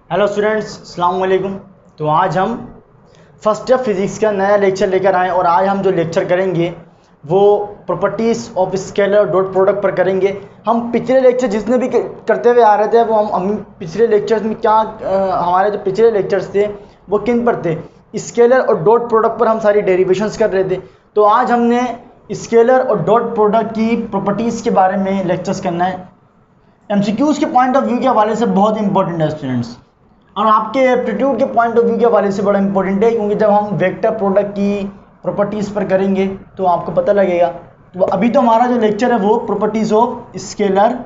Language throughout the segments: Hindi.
हेलो स्टूडेंट्स, अस्सलाम वालेकुम। तो आज हम फर्स्ट ईयर फिज़िक्स का नया लेक्चर लेकर आए और आज हम जो लेक्चर करेंगे वो properties of scaler dot product पर करेंगे। हम पिछले लेक्चर जितने भी करते हुए आ रहे थे वो हम पिछले लेक्चर्स में क्या हमारे जो पिछले लेक्चर्स थे वो किन पर थे, स्केलर और डॉट प्रोडक्ट पर हम सारी डेरिवेशंस कर रहे थे। तो आज हमने स्केलर और डॉट प्रोडक्ट की प्रॉपर्टीज़ के बारे में लेक्चर्स करना है। एमसीक्यूज़ के पॉइंट ऑफ व्यू के हवाले से बहुत इंपॉर्टेंट है स्टूडेंट्स, और आपके एप्टीट्यूड के पॉइंट ऑफ व्यू के हवाले से बड़ा इंपॉर्टेंट है, क्योंकि जब हम वेक्टर प्रोडक्ट की प्रॉपर्टीज़ पर करेंगे तो आपको पता लगेगा। तो अभी तो हमारा जो लेक्चर है वो प्रॉपर्टीज़ ऑफ स्केलर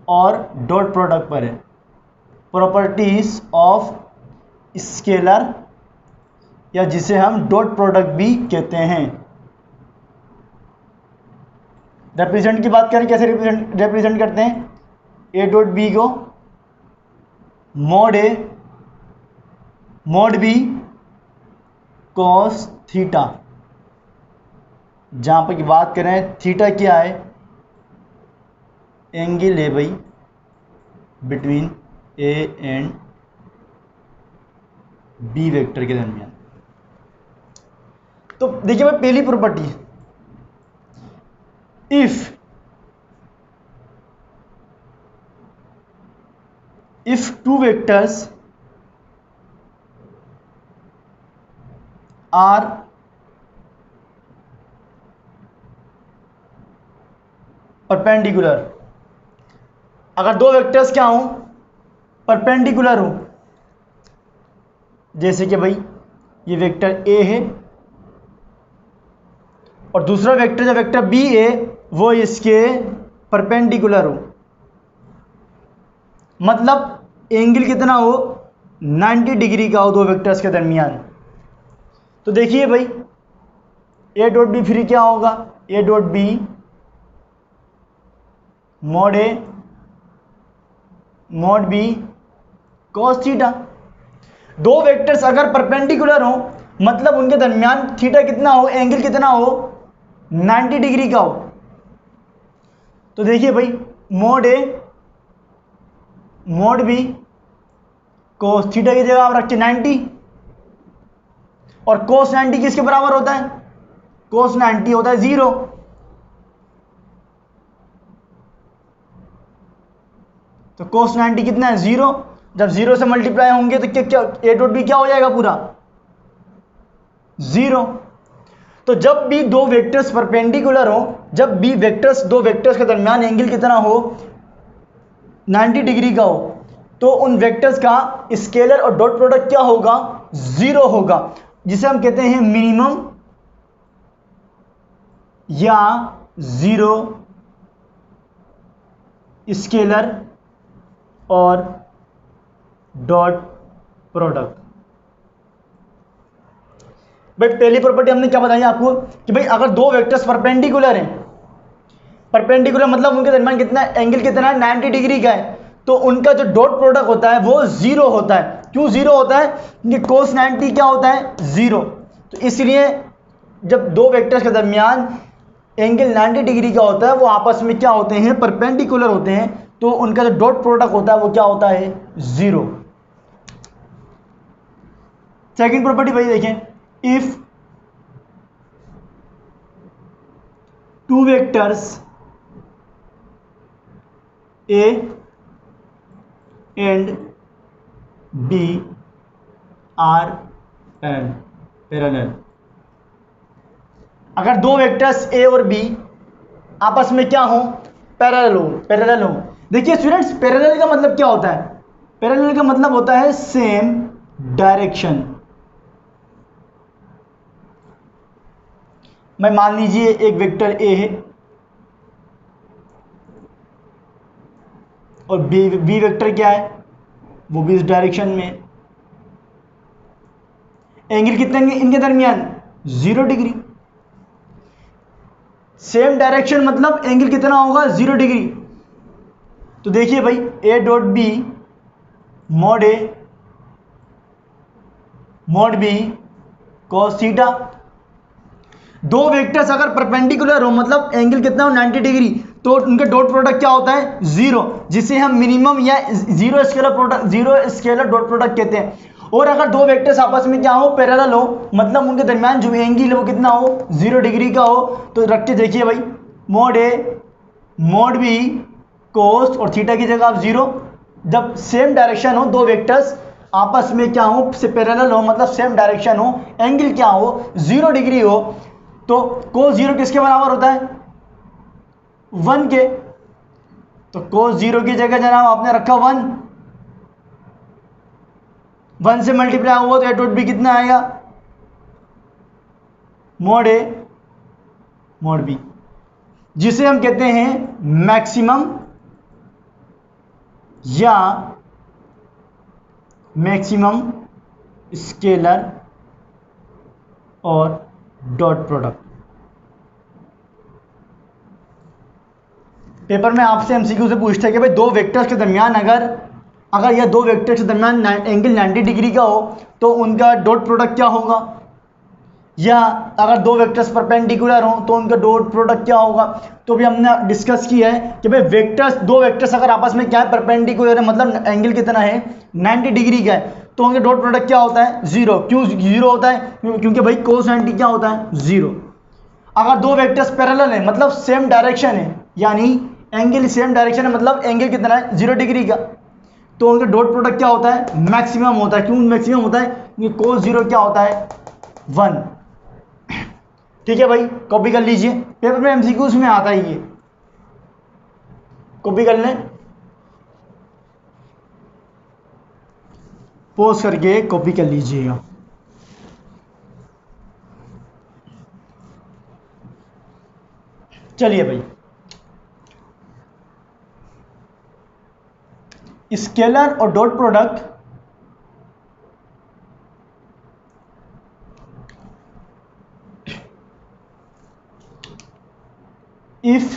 और डॉट प्रोडक्ट पर है। प्रॉपर्टीज़ ऑफ स्केलर या जिसे हम डॉट प्रोडक्ट भी कहते हैं। रिप्रेजेंट की बात करें, कैसे रिप्रेजेंट करते हैं? ए डॉट बी को mod A mod B cos theta, जहां पर की बात करें थीटा क्या है? एंगल है भाई between A and B vector के दरमियान। तो देखिए भाई, पहली property, if two vectors are perpendicular, अगर दो वेक्टर्स क्या हो? परपेंडिकुलर हो। जैसे कि भाई ये वेक्टर ए है और दूसरा वेक्टर जो वेक्टर बी है वो इसके परपेंडिकुलर हो, मतलब एंगल कितना हो? 90 डिग्री का हो दो वेक्टर्स के दरमियान। तो देखिए भाई, ए डॉट बी फिर क्या होगा? A dot B mod A mod B cos theta. दो वेक्टर्स अगर परपेंडिकुलर हो मतलब उनके दरमियान थीटा कितना हो, एंगल कितना हो? 90 डिग्री का हो। तो देखिए भाई, mod A mod B cos theta की जगह आप रखिए 90, और कोस 90 किसके बराबर होता है? कोस 90 होता है 0। तो कोस 90 कितना है? 0। जब 0 से मल्टीप्लाई होंगे तो क्या ए डॉट बी क्या हो जाएगा? पूरा 0। तो जब भी दो वेक्टर्स परपेंडिकुलर हो, जब भी वेक्टर्स दो वेक्टर्स के दरमियान एंगल कितना हो? 90 डिग्री का हो, तो उन वेक्टर्स का स्केलर और डॉट प्रोडक्ट क्या होगा? 0 होगा, जिसे हम कहते हैं मिनिमम या 0 स्केलर और डॉट प्रोडक्ट। भाई पहली प्रॉपर्टी हमने क्या बताई आपको कि भाई अगर दो वेक्टर्स परपेंडिकुलर हैं, परपेंडिकुलर मतलब उनके दरमियान कितना एंगल कितना है? 90 डिग्री का है, तो उनका जो डॉट प्रोडक्ट होता है वो 0 होता है। क्यों 0 होता है? क्योंकि कोस 90 क्या होता है? 0। तो इसलिए जब दो वेक्टर्स के दरमियान एंगल 90 डिग्री का होता है वो आपस में क्या होते हैं? परपेंडिकुलर होते हैं, तो उनका जो डॉट प्रोडक्ट होता है वो क्या होता है? 0। सेकंड प्रॉपर्टी भाई देखें, if two vectors A and B are parallel, अगर दो वेक्टर्स ए और बी आपस में क्या हो? पैरेलल हो। देखिए स्टूडेंट्स, पैरेलल का मतलब क्या होता है? पैरेलल का मतलब होता है सेम डायरेक्शन। मैं मान लीजिए एक वेक्टर ए है और बी वेक्टर क्या है? वो भी इस डायरेक्शन में। एंगल कितने इनके दरमियान? 0 डिग्री। सेम डायरेक्शन मतलब एंगल कितना होगा? 0 डिग्री। तो देखिए भाई, A dot B mod B cos theta. दो वेक्टर्स अगर परपेंडिकुलर हो मतलब एंगल कितना हो? 90 डिग्री, तो उनका डॉट प्रोडक्ट क्या होता है, 0, जिसे हम मिनिमम या जीरो स्केलर डॉट प्रोडक्ट कहते हैं। और अगर दो वेक्टर्स आपस में क्या हो, पैरेलल हो, मतलब उनके दरमियान जो एंगल है वो कितना हो, 0 डिग्री का हो, तो रख के देखिए भाई, मोड ए मोड बी कोस और थीटा की जगह आप 0। जब सेम डायरेक्शन हो, दो वेक्टर्स आपस में क्या हो, से पैरेलल हो, मतलब सेम डायरेक्शन हो, एंगल क्या हो, 0 डिग्री हो, तो कोस 0 किसके बराबर होता है, 1 के। तो कोस 0 की जगह जनाब आपने रखा 1 से मल्टीप्लाई हुआ तो ए डॉट बी कितना आएगा, मोड ए मोड बी, जिसे हम कहते हैं मैक्सिमम या मैक्सिमम स्केलर और डॉट प्रोडक्ट। पेपर में आपसे एमसीक्यू से पूछता है कि भाई दो वेक्टर्स के दरमियान अगर यह दो वेक्टर्स के दरमियान एंगल 90 डिग्री का हो तो उनका डॉट प्रोडक्ट क्या होगा, या अगर दो वेक्टर्स परपेंडिकुलर हो तो उनका डॉट प्रोडक्ट क्या होगा। तो भी हमने डिस्कस किया है कि भाई दो वेक्टर्स अगर आपस में क्या है, परपेंडिकुलर है, मतलब एंगल कितना है, 90 डिग्री का है, तो उनका डॉट प्रोडक्ट क्या होता है, 0। क्यों 0 होता है, क्योंकि भाई कोस 90 क्या होता है, 0। अगर दो वेक्टर्स पैरेलल है, मतलब सेम डायरेक्शन है, यानी एंगल सेम डायरेक्शन है, मतलब एंगल कितना है, 0 डिग्री का, तो उनका डॉट प्रोडक्ट क्या होता है, मैक्सिमम होता है। क्यों मैक्सिमम होता है, क्योंकि कोस 0 क्या होता है, 1। ठीक है भाई, कॉपी कर लीजिए, पेपर में एमसीक्यूज में आता ही है, कॉपी कर लें, पोज करके कॉपी कर लीजिएगा। चलिए भाई, स्केलर और dot product if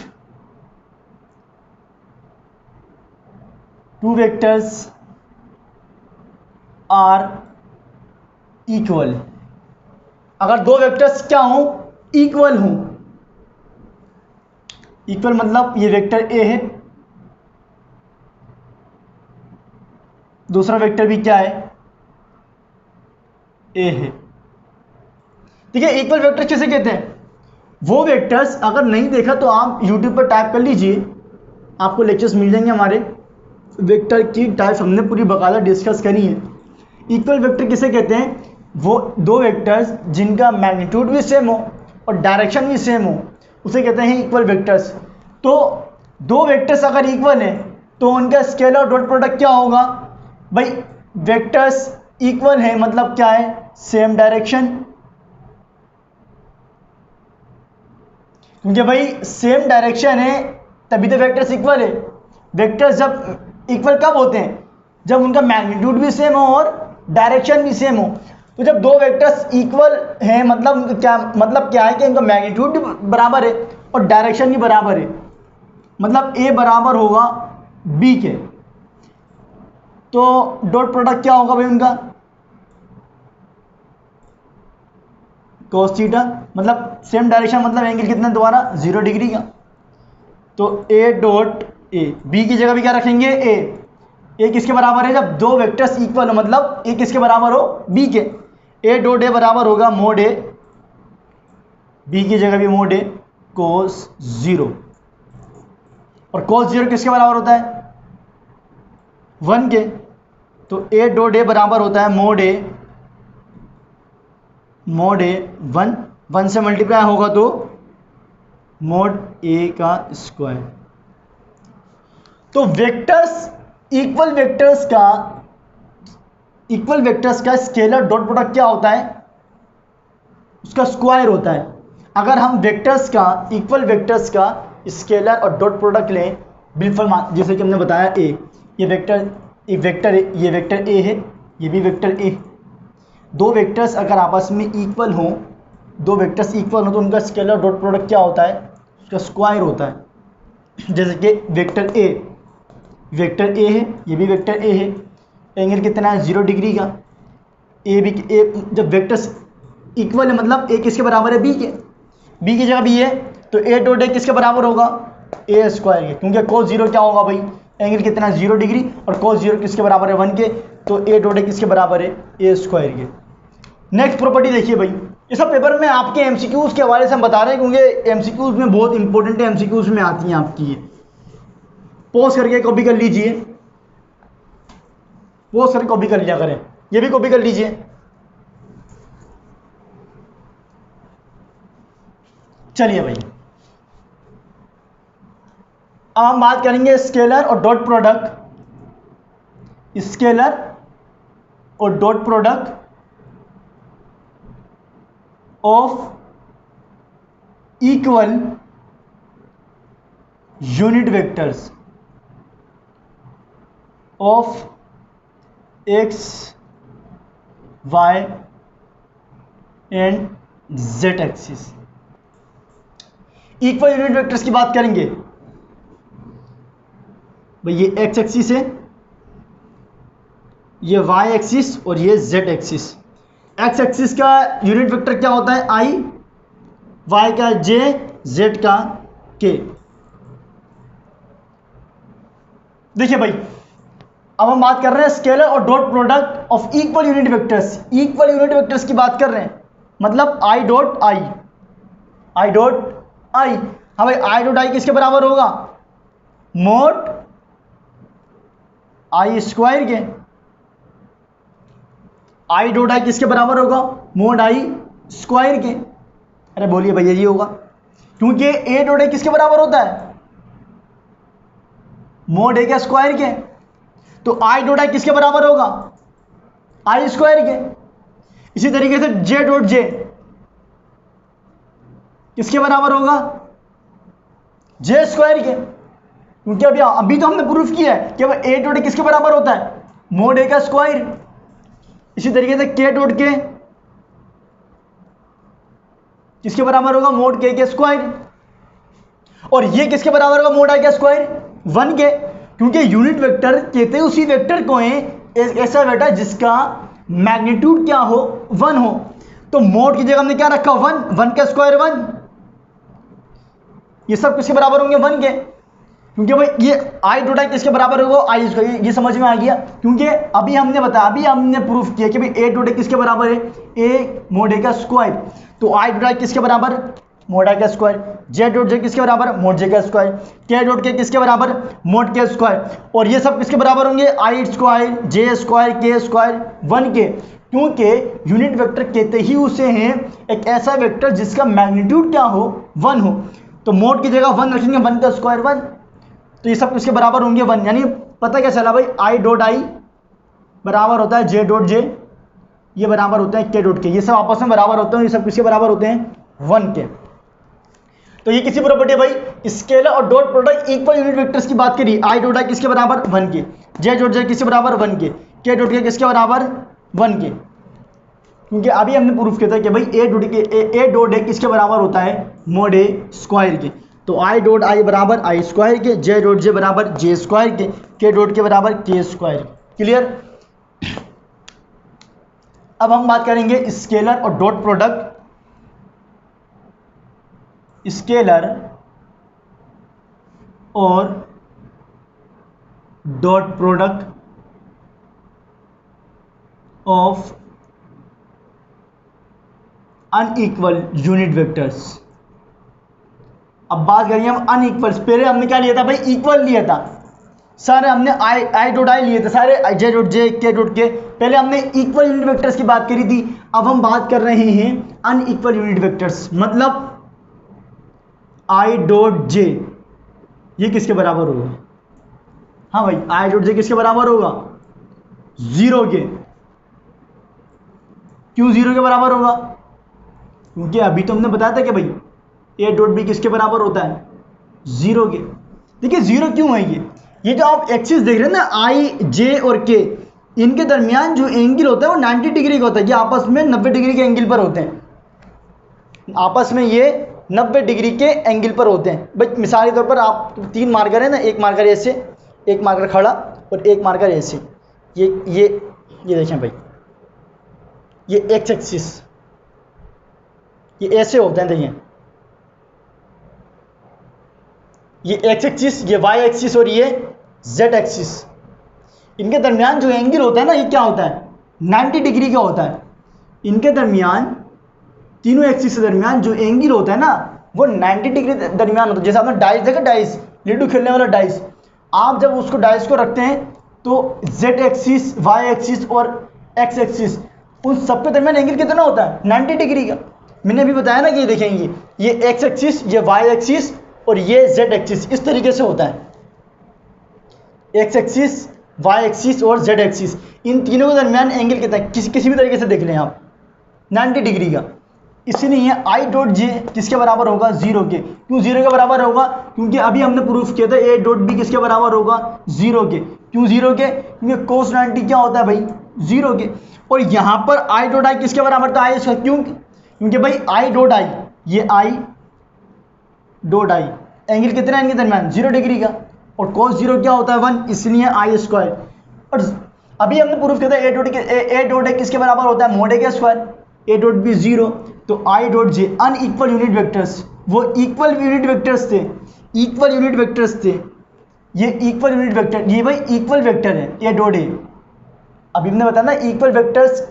two vectors are equal, अगर दो वेक्टर्स क्या हो, इक्वल हो, इक्वल मतलब ये वेक्टर ए है, दूसरा वेक्टर भी क्या है, ए है। ठीक है, इक्वल वेक्टर किसे कहते हैं, वो वेक्टर्स, अगर नहीं देखा तो आप YouTube पर टाइप कर लीजिए, आपको लेक्चर्स मिल जाएंगे हमारे, वेक्टर की टाइप्स हमने पूरी बकायदा डिस्कस करी है। इक्वल वेक्टर किसे कहते हैं, वो दो वेक्टर्स जिनका मैग्नीट्यूड भी सेम हो और डायरेक्शन भी सेम हो, उसे कहते हैं इक्वल वेक्टर्स। तो दो वेक्टर्स अगर इक्वल हैं तो उनका स्केलर और डॉट प्रोडक्ट क्या होगा, भाई वेक्टर्स इक्वल हैं मतलब क्या है, सेम डायरेक्शन, क्योंकि भाई सेम डायरेक्शन है तभी तो वेक्टर्स इक्वल है। वेक्टर्स जब इक्वल कब होते हैं, जब उनका मैग्नीट्यूड भी सेम हो और डायरेक्शन भी सेम हो। तो जब दो वेक्टर्स इक्वल हैं मतलब क्या है कि उनका मैग्नीट्यूड भी बराबर है और डायरेक्शन भी बराबर है, मतलब ए बराबर होगा बी के, तो डॉट प्रोडक्ट क्या होगा भाई उनका, कोस थीटा, मतलब सेम डायरेक्शन, मतलब एंगल कितना दोबारा, 0 डिग्री का। तो ए डॉट ए, बी की जगह भी क्या रखेंगे, ए किसके बराबर है, जब दो वेक्टर्स इक्वल हो, मतलब ए किसके बराबर हो, बी के। ए डॉट ए बराबर होगा मोड ए, बी की जगह भी मोड ए कोस 0, और कोस 0 किसके बराबर होता है, 1 के। तो ए डॉट ए बराबर होता है मोड ए 1 से मल्टीप्लाई होगा तो मोड ए का स्क्वायर। तो वेक्टर्स इक्वल वेक्टर्स का स्केलर डॉट प्रोडक्ट क्या होता है, उसका स्क्वायर होता है। अगर हम इक्वल वेक्टर्स का स्केलर और डॉट प्रोडक्ट लें, बिल्कुल जैसे कि हमने बताया ये वेक्टर ए है, ये भी वेक्टर ए। दो वेक्टर्स अगर आपस में इक्वल हों, तो उनका स्केलर डॉट प्रोडक्ट क्या होता है, उसका स्क्वायर होता है। जैसे कि वेक्टर ए है, ये भी वेक्टर ए है, एंगल कितना है, 0 डिग्री का। जब वेक्टर्स इक्वल है मतलब ए किसके बराबर है, बी की जगह बी है, तो ए डॉट ए किसके बराबर होगा, ए स्क्वायर के, क्योंकि cos 0 क्या होगा भाई, एंगल कितना 0 डिग्री, और cos 0 किसके बराबर है 1 के, तो ए डॉट ए किसके बराबर है ए स्क्वायर के। नेक्स्ट प्रॉपर्टी देखिए भाई, ये सब पेपर में आपके एमसीक्यूज के हवाले से हम बता रहे हैं, क्योंकि एमसीक्यूज में बहुत इंपॉर्टेंट है, एमसीक्यूज में आती हैं आपकी ये। पॉज करके कॉपी कर लीजिए, पॉज करके कॉपी कर लिया करें, ये भी कॉपी कर लीजिए। चलिए भाई, अब हम बात करेंगे स्केलर और डॉट प्रोडक्ट, स्केलर और dot product of equal unit vectors of X Y and Z axis. Equal unit vectors की बात करेंगे भाई, ये एक्स एक्सिस है, ये वाई एक्सिस और ये जेड एक्सिस। एक्स एक्सिस का यूनिट वेक्टर क्या होता है आई, वाई का जे, जेड का के। देखिए भाई, अब हम बात कर रहे हैं स्केलर और dot product of equal unit vectors. Equal unit vectors की बात कर रहे हैं, मतलब I dot I, I dot I. हाँ भाई, आई डॉट आई किसके बराबर होगा, मोड आई स्क्वायर के। आई डॉट आई किसके बराबर होगा, मोड आई स्क्वायर के। अरे बोलिए भैया, ये होगा, क्योंकि ए डॉट आई किसके बराबर होता है, मोड ए के स्क्वायर के। तो आई डॉट आई किसके बराबर होगा, आई स्क्वायर के। इसी तरीके से जे डॉट जे किसके बराबर होगा, जे स्क्वायर के, क्योंकि अभी तो हमने प्रूफ किया है कि ए डॉट ए किसके बराबर होता है, मोड ए का स्क्वायर। इसी तरीके से के डॉट के किसके बराबर होगा, मोड के स्क्वायर। और ये किसके बराबर होगा, मोड आई का स्क्वायर 1 के, क्योंकि यूनिट वेक्टर कहते हैं उसी वेक्टर को है ऐसा वेक्टर जिसका मैग्नीट्यूड क्या हो 1 हो। तो मोड की जगह हमने क्या रखा 1, 1 का स्क्वायर 1। ये सब किसके बराबर होंगे 1 के, क्योंकि भाई ये आई डॉट आई किसके बराबर होगा, आई स्क्वायर। ये समझ में आ गया, क्योंकि अभी हमने बताया, अभी हमने प्रूफ किया कि भाई ए डॉट आई किसके बराबर है, ए मोड ए का स्क्वायर। तो आई डॉट आई किसके बराबर, मोड आई का स्क्वायर। जे डॉट जे किसके बराबर, मोड जे का स्क्वायर। के डॉट के किसके बराबर, मोड के स्क्वायर। और ये सब किसके बराबर होंगे, आई स्क्वायर, जे स्क्वायर, के स्क्वायर 1 के, क्योंकि यूनिट वेक्टर कहते ही उसे हैं एक ऐसा वेक्टर जिसका मैग्नीट्यूड क्या हो 1 हो। तो मोड की जगह 1 रखेंगे, 1 का स्क्वायर 1। तो ये सब किसके बराबर होंगे 1, यानी पता क्या चला भाई, आई डॉट आई बराबर होता है जे डॉट जे, ये बराबर होता है के डॉट के। ये सब आपस में बराबर होते हैं, ये सब किसके बराबर होते हैं 1 के। तो ये किसी प्रॉपर्टी है भाई, स्केलर और dot product equal unit vectors की बात करी। आई डॉट आई किसके बराबर 1 के, जे डॉट जे किसके बराबर 1 के डॉट के किसके बराबर 1 के, क्योंकि अभी हमने प्रूफ किया था कि भाई ए डॉट ए किसके बराबर होता है, मोड ए स्क्वायर के। तो आई डॉट आई बराबर आई स्क्वायर के, जे डॉट जे बराबर जे स्क्वायर के डॉट के बराबर के स्क्वायर। क्लियर। अब हम बात करेंगे स्केलर और डॉट प्रोडक्ट, स्केलर और dot product of unequal unit vectors. अब बात करेंगे हम अनइक्वल। पहले हमने क्या लिया था भाई, इक्वल लिया था सारे, हमने आई डॉट आई लिए थे सारे, जे डॉट जे, के डॉट के। पहले हमने इक्वल यूनिट वेक्टर्स की बात करी थी, अब हम बात कर रहे हैं अनइक्वल यूनिट वेक्टर्स। मतलब आई डॉट जे ये किसके बराबर होगा, हाँ भाई आई डॉट जे किसके बराबर होगा, 0 के। क्यों 0 के बराबर होगा, क्योंकि अभी तो हमने बताया था कि भाई ए डॉट बी किसके बराबर होता है 0 के। देखिए 0 क्यों है, ये जो आप एक्सिस देख रहे हैं ना आई जे और के, इनके दरमियान जो एंगल होता है वो 90 डिग्री का होता है। ये आपस में 90 डिग्री के एंगल पर होते हैं, आपस में ये 90 डिग्री के एंगल पर होते हैं। भाई मिसाल के तौर पर आप 3 मार्कर है ना, एक मार्कर ऐसे, एक मार्कर खड़ा और एक मार्कर ऐसे। ये देखें भाई, ये एक्स एक्सिस ये ऐसे होते हैं। देखिए ये एक्स एक्सिस, ये वाई एक्सिस और ये जेड एक्सिस, इनके दरमियान जो एंगल होता है ना, ये क्या होता है 90 डिग्री का होता है। इनके दरमियान, तीनों एक्सिस के दरमियान जो एंगल होता है ना वो 90 डिग्री दरमियान होता है। जैसे आपने डाइस देखा, डाइस लूडो खेलने वाला डाइस, आप जब उसको डाइस को रखते हैं तो जेड एक्सिस, वाई एक्सिस और एक्स एक्सिस, उन सब के दरमियान एंगल कितना होता है 90 डिग्री का। मैंने अभी बताया ना कि देखेंगे ये एक्स एक्सिस, ये वाई एक्सिस और ये जेड एक्सिस, इस तरीके से होता है। एक्स एक्सिस, वाई एक्सिस और जेड एक्सिस, इन तीनों के दरमियान एंगल कितना है, किसी भी तरीके से देख लें आप 90 डिग्री का। इसलिए आई डॉट जे किसके बराबर होगा 0 के। क्यों 0 के बराबर होगा, क्योंकि अभी हमने प्रूफ किया था ए डॉट बी किसके बराबर होगा 0 के। क्यों 0 के, क्योंकि कोस 90 क्या होता है भाई 0 के। और यहाँ पर आई डॉट आई किसके बराबर था आई स्क्वायर, क्योंकि भाई आई डॉट आई, ये आई डॉट आई एंगल कितना है इनके दरमियान 0 डिग्री का, और cos 0 क्या होता है 1, इसलिए आई स्क्वायर। और अभी हमने प्रूफ किया था ए डॉट ए किसके बराबर होता है मोड ए के स्क्वायर, ए डॉट बी 0, तो I dot J unequal unit vectors, वो इक्वल यूनिट वेक्टर्स थे, इक्वल यूनिट वेक्टर्स थे, ये इक्वल यूनिट वेक्टर, ये भाई इक्वल वेक्टर है ए डॉट ए। अभी हमने बताया ना equal vectors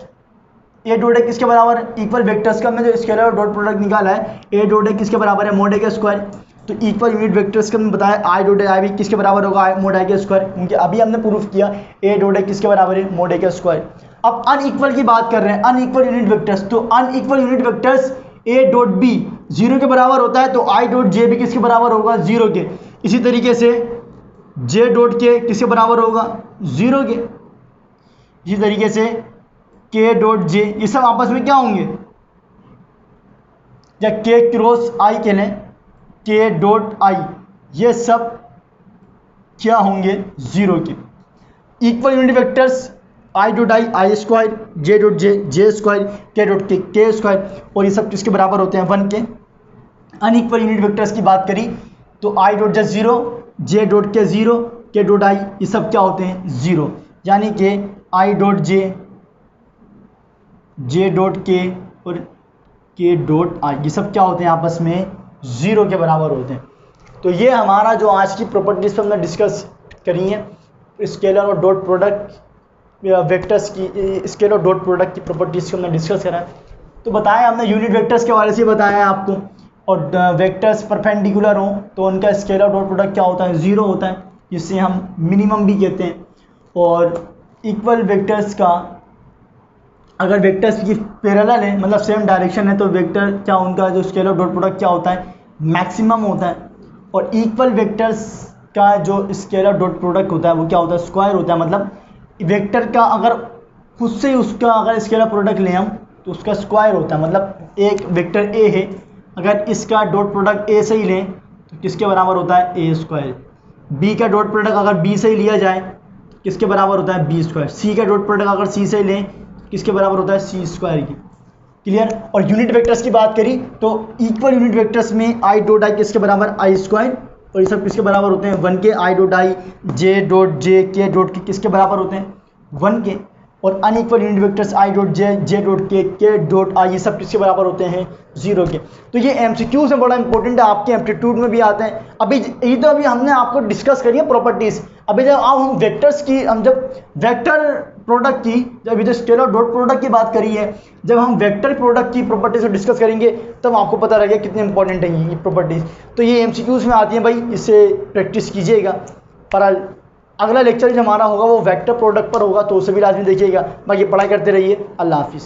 A dot A किसके बराबर, इक्वल वेक्टर्स का हमने जो स्केलर डॉट प्रोडक्ट निकाला है ए डॉट ए किसके बराबर है मोड ए के स्क्वायर। तो इक्वल यूनिट वेक्टर्स का हमने बताया आई डॉट ए आई भी किसके बराबर होगा मोड आई के स्क्वायर, क्योंकि अभी हमने प्रूफ किया ए डॉट ए किसके बराबर है मोड ए के स्क्वायर। अब अनइक्वल की बात कर रहे हैं, अनइक्वल यूनिट वेक्टर्स, तो unequal unit vectors A dot B 0 के बराबर होता है, तो आई डॉट जे भी किसके बराबर होगा 0 के। इसी तरीके से जे डॉट के किसके बराबर होगा 0 के। इसी तरीके से के डॉट जे, ये सब आपस में क्या होंगे, या के क्रॉस आई के लें, के डॉट आई, ये सब क्या होंगे 0 के। Equal unit vectors I dot I square, J dot J square, के डॉट के स्क्वायर, और ये सब किसके बराबर होते हैं 1 के। अनइक्वल यूनिट वेक्टर्स की बात करी तो I dot J 0, J dot के 0, के डॉट आई, ये सब क्या होते हैं 0, यानी कि आई डॉट जे डॉट के और के डॉट आई, ये सब क्या होते हैं आपस में 0 के बराबर होते हैं। तो ये हमारा जो आज की प्रॉपर्टीज पर हमने डिस्कस करी है, स्केलर और डॉट प्रोडक्ट वेक्टर्स की, स्केलर और डॉट प्रोडक्ट की प्रॉपर्टीज को हमने डिस्कस करा है। तो बताया हमने यूनिट वेक्टर्स के हवाले से बताया है आपको, और वेक्टर्स परपेंडिकुलर हों तो उनका स्केलर डॉट प्रोडक्ट क्या होता है 0 होता है, जिससे हम मिनिमम भी कहते हैं। और इक्वल वेक्टर्स का, अगर वेक्टर्स की पैरेलल है मतलब सेम डायरेक्शन है, तो वेक्टर क्या उनका जो स्केलर डॉट प्रोडक्ट क्या होता है मैक्सिमम होता है। और इक्वल वेक्टर्स का जो स्केलर डॉट प्रोडक्ट होता है वो क्या होता है स्क्वायर होता है। मतलब वेक्टर का अगर खुद से उसका अगर स्केलर प्रोडक्ट लें हम तो उसका स्क्वायर होता है। मतलब एक वेक्टर ए है, अगर इसका डॉट प्रोडक्ट ए से ही लें तो किसके बराबर होता है ए स्क्वायर। बी का डॉट प्रोडक्ट अगर बी से ही लिया जाए तो किसके बराबर होता है बी स्क्वायर। सी का डॉट प्रोडक्ट अगर सी से ही लें तो किसके बराबर होता है सी स्क्वायर की। क्लियर। और यूनिट वेक्टर्स की बात करी तो इक्वल यूनिट वेक्टर्स में आई डॉट आई किसके बराबर आई स्क्वायर, और ये सब किसके बराबर होते हैं 1 के। I dot I, J dot J, के डॉट के किसके बराबर होते हैं 1 के। और unequal unit vectors I dot J, J dot के डॉट आई, ये सब किसके बराबर होते हैं 0 के। तो ये एमसीक्यूज में बड़ा इंपॉर्टेंट है, आपके एप्टीट्यूड में भी आते हैं। अभी ये तो अभी हमने आपको डिस्कस करी है प्रॉपर्टीज। अभी जब हम वेक्टर्स की, हम जब वेक्टर प्रोडक्ट की, जब इधर स्केलर डॉट प्रोडक्ट की बात करी है, जब हम वेक्टर प्रोडक्ट की प्रॉपर्टीज को डिस्कस करेंगे तब आपको पता लगेगा कितने इंपॉर्टेंट है ये प्रॉपर्टीज। तो ये एमसीक्यूज में आती हैं भाई, इससे प्रैक्टिस कीजिएगा। पर अगला लेक्चर जो हमारा होगा वो वेक्टर प्रोडक्ट पर होगा, तो उसे भी लाजमी देखिएगा। बाकी पढ़ाई करते रहिए। अल्लाह हाफिज़।